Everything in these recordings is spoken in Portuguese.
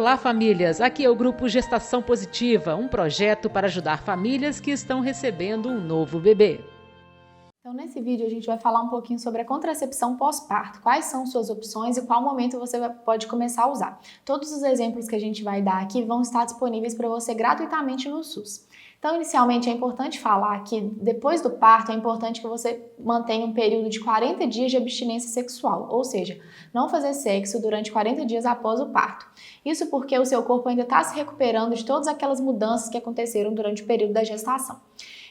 Olá, famílias! Aqui é o Grupo Gestação Positiva, um projeto para ajudar famílias que estão recebendo um novo bebê. Então, nesse vídeo, a gente vai falar um pouquinho sobre a contracepção pós-parto, quais são suas opções e qual momento você pode começar a usar. Todos os exemplos que a gente vai dar aqui vão estar disponíveis para você gratuitamente no SUS. Então, inicialmente, é importante falar que depois do parto é importante que você mantenha um período de 40 dias de abstinência sexual, ou seja, não fazer sexo durante 40 dias após o parto. Isso porque o seu corpo ainda está se recuperando de todas aquelas mudanças que aconteceram durante o período da gestação.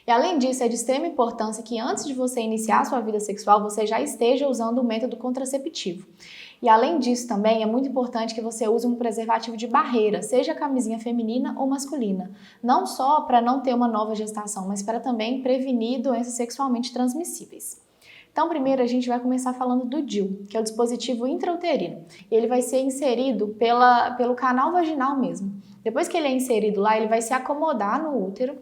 E além disso, é de extrema importância que antes de você iniciar sua vida sexual, você já esteja usando o método contraceptivo. E além disso também é muito importante que você use um preservativo de barreira, seja camisinha feminina ou masculina. Não só para não ter uma nova gestação, mas para também prevenir doenças sexualmente transmissíveis. Então, primeiro a gente vai começar falando do DIU, que é o dispositivo intrauterino. E ele vai ser inserido pelo canal vaginal mesmo. Depois que ele é inserido lá, ele vai se acomodar no útero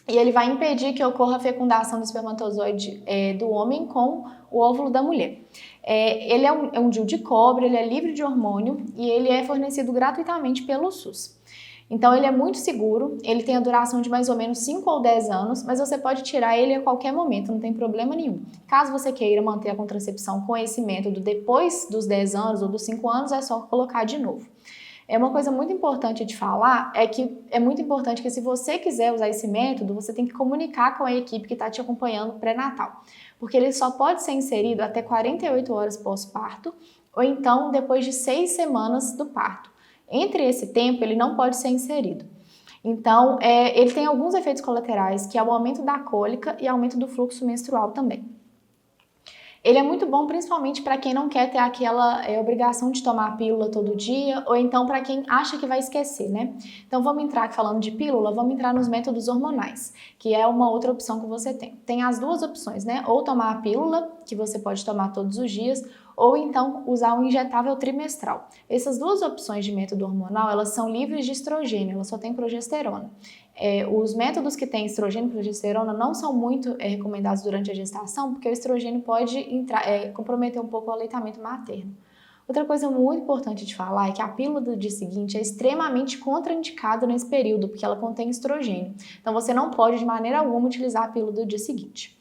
e ele vai impedir que ocorra a fecundação do espermatozoide do homem com o óvulo da mulher. Ele é um DIU de cobre, ele é livre de hormônio e ele é fornecido gratuitamente pelo SUS. Então ele é muito seguro, ele tem a duração de mais ou menos 5 ou 10 anos, mas você pode tirar ele a qualquer momento, não tem problema nenhum. Caso você queira manter a contracepção com esse método depois dos 10 anos ou dos 5 anos, é só colocar de novo. Uma coisa muito importante de falar é que é muito importante que se você quiser usar esse método, você tem que comunicar com a equipe que está te acompanhando pré-natal, porque ele só pode ser inserido até 48 horas pós-parto ou então depois de 6 semanas do parto. Entre esse tempo, ele não pode ser inserido. Então, ele tem alguns efeitos colaterais, que é o aumento da cólica e aumento do fluxo menstrual também. Ele é muito bom principalmente para quem não quer ter aquela obrigação de tomar a pílula todo dia ou então para quem acha que vai esquecer, né? Então vamos entrar aqui falando de pílula, vamos entrar nos métodos hormonais, que é uma outra opção que você tem. Tem as duas opções, né? Ou tomar a pílula, que você pode tomar todos os dias, ou então usar um injetável trimestral. Essas duas opções de método hormonal, elas são livres de estrogênio, elas só têm progesterona. Os métodos que têm estrogênio e progesterona não são muito recomendados durante a gestação, porque o estrogênio pode comprometer um pouco o aleitamento materno. Outra coisa muito importante de falar é que a pílula do dia seguinte é extremamente contraindicada nesse período, porque ela contém estrogênio. Então você não pode de maneira alguma utilizar a pílula do dia seguinte.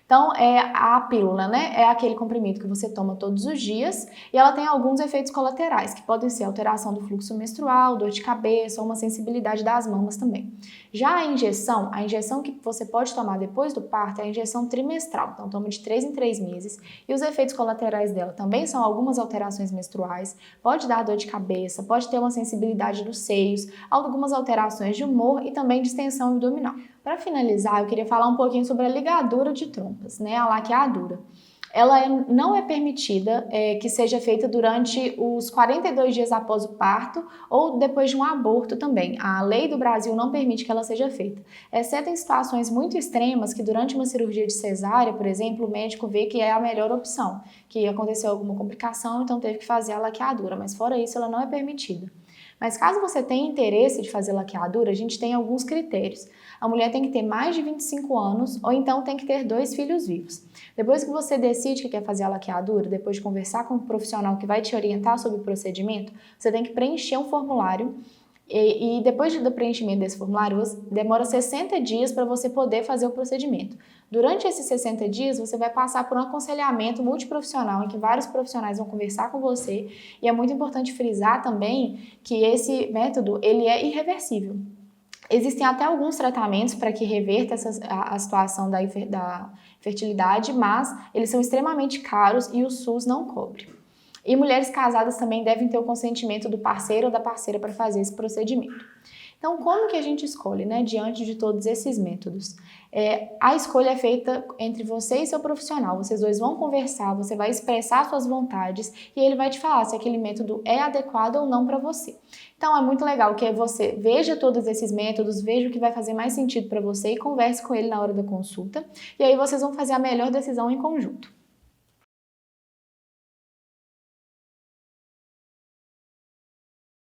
Então, a pílula, né? É aquele comprimido que você toma todos os dias e ela tem alguns efeitos colaterais, que podem ser alteração do fluxo menstrual, dor de cabeça ou uma sensibilidade das mamas também. Já a injeção que você pode tomar depois do parto é a injeção trimestral, então toma de 3 em 3 meses e os efeitos colaterais dela também são algumas alterações menstruais, pode dar dor de cabeça, pode ter uma sensibilidade dos seios, algumas alterações de humor e também distensão abdominal. Para finalizar, eu queria falar um pouquinho sobre a ligadura de trompas, né, a laqueadura. Ela não é permitida que seja feita durante os 42 dias após o parto ou depois de um aborto também. A lei do Brasil não permite que ela seja feita, exceto em situações muito extremas que durante uma cirurgia de cesárea, por exemplo, o médico vê que é a melhor opção, que aconteceu alguma complicação, então teve que fazer a laqueadura, mas fora isso ela não é permitida. Mas caso você tenha interesse de fazer laqueadura, a gente tem alguns critérios. A mulher tem que ter mais de 25 anos ou então tem que ter 2 filhos vivos. Depois que você decide que quer fazer a laqueadura, depois de conversar com um profissional que vai te orientar sobre o procedimento, você tem que preencher um formulário e depois do preenchimento desse formulário, demora 60 dias para você poder fazer o procedimento. Durante esses 60 dias, você vai passar por um aconselhamento multiprofissional em que vários profissionais vão conversar com você e é muito importante frisar também que esse método ele é irreversível. Existem até alguns tratamentos para que reverta a situação da infertilidade, mas eles são extremamente caros e o SUS não cobre. E mulheres casadas também devem ter o consentimento do parceiro ou da parceira para fazer esse procedimento. Então, como que a gente escolhe, né, diante de todos esses métodos? A escolha é feita entre você e seu profissional. Vocês dois vão conversar, você vai expressar suas vontades e ele vai te falar se aquele método é adequado ou não para você. Então, é muito legal que você veja todos esses métodos, veja o que vai fazer mais sentido para você e converse com ele na hora da consulta. E aí vocês vão fazer a melhor decisão em conjunto.